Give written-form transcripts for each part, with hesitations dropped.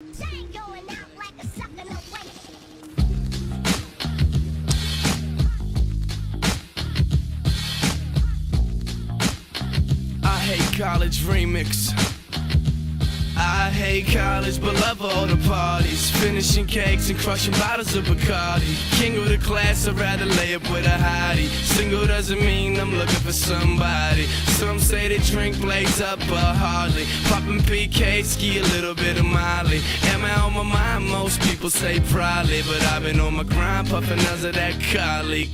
I hate college remix. I hate college, but love all the parties. Finishing cakes and crushing bottles of Bacardi. King of the class, I'd rather lay up with a hottie. Single doesn't mean I'm looking for somebody. Some say they drink blades up, but hardly. Popping PK, ski a little bit of Molly. Am I on my mind? Most people say probably, but I've been on my grind, puffing us of that Cali.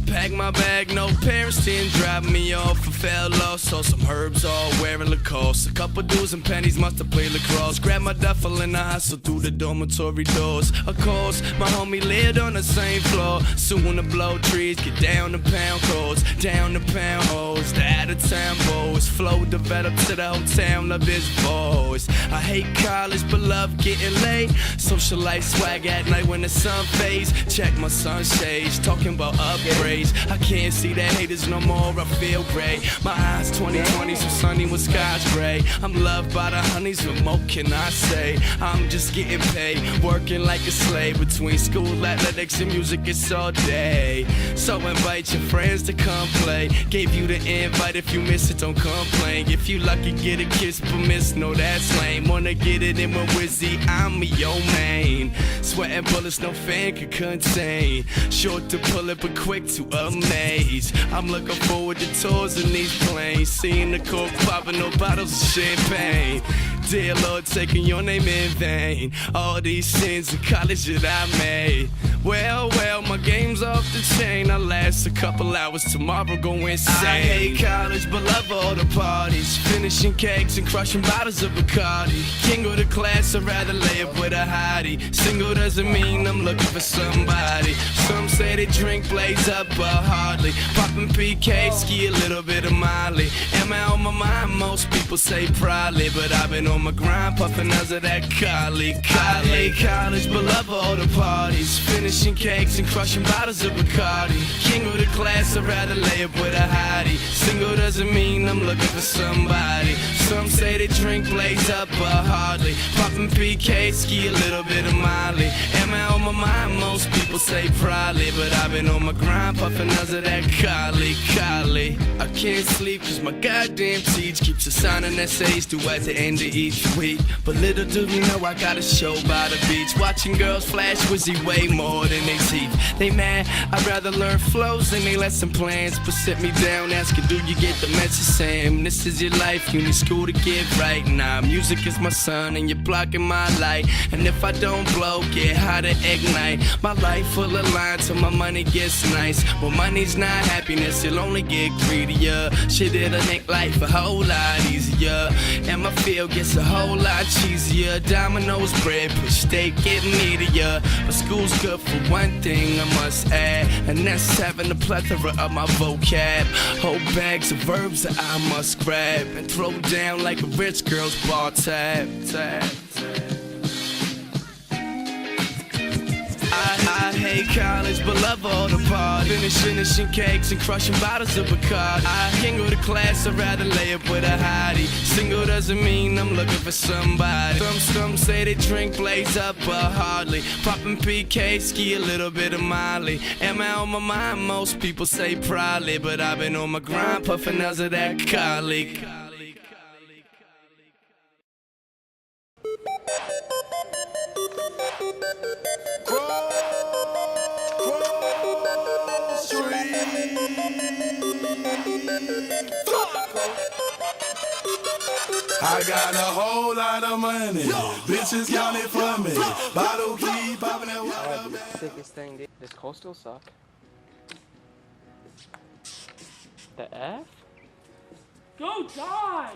Pack my bag, no parents didn't drop me off. I fell lost, saw some herbs all wearing Lacoste. A couple dudes and pennies must have played lacrosse. Grabbed my duffel and I hustled through the dormitory doors. Of course, my homie lived on the same floor. Soon to blow trees, get down to pound codes, down to pound holes. The out-of-town boys, flow developed to the whole town, love his voice. I hate college, but love getting late. Social life swag at night when the sun fades. Check my sunshades, talking about upgrades. I can't see the haters no more, I feel great. My eyes 20/20, so sunny when skies gray. I'm loved by the honeys, what more can I say? I'm just getting paid, working like a slave. Between school, athletics, and music, it's all day. So invite your friends to come play. Gave you the invite, if you miss it, don't complain. If you lucky, get a kiss, but miss, no that's lame. Wanna get it in with Wizzy, I'm your main. Sweating bullets, no fan could contain. Short to pull it, but quick to amaze. I'm looking forward to tours in these planes. Seeing the cork popping, no bottles of champagne. Dear Lord, taking your name in vain. All these sins in college that I made. Well, my game's off the chain. I last a couple hours, tomorrow go insane. I hate college, but love all the parties. Finishing cakes and crushing bottles of Bacardi. King of the class, I'd rather lay up with a hottie. Single doesn't mean I'm looking for somebody. Some say they drink blades up, but hardly. Popping PK, ski a little bit of Molly. Am I on my mind? Most people say probably, but I've been on my grind, puffing us of that Cali. I hate college, but love all the parties. Finishing cakes and crushing bottles of Bacardi. King of the class, I'd rather lay up with a hottie. Single doesn't mean I'm looking for somebody. Some say they drink blades up, but hardly. Popping PK, ski a little bit of Molly. Am I on my mind? Most people say probably, but I've been on my grind, puffing us of that Cali. I can't sleep cause my goddamn teach keeps assigning essays to at the end of each week. But little do you know I got a show by the beach. Watching girls flash Wizzy way more than they teeth. They mad, I'd rather learn flows than they lesson plans. But sit me down asking, do you get the message? Sam, this is your life, you need school to get right. Nah, music is my sun and you're blocking my light. And if I don't blow, get hot to ignite. My life full of lines till my money gets nice. But money's not happiness, it'll only get greedier. Shit, it'll make life a whole lot easier. And my feel gets a whole lot cheesier. Domino's bread, push steak, get meatier. But school's good for one thing I must add, and that's having a plethora of my vocab. Whole bags of verbs that I must grab and throw down like a rich girl's bar tab. I hate college, but love all the parties. Finishing cakes and crushing bottles of Bacardi. I king of the class, I'd rather lay up with a hottie. Single doesn't mean I'm looking for somebody. Some say they drink blades up, but hardly. Popping PK, ski a little bit of Molly. Am I on my mind? Most people say probably, but I've been on my grind, puffing us of that Cali. I got a whole lot of money. Bitches count it for me. Bottle keep popping that water. Sickest thing, dude. Does Cole still suck? The F? Go die!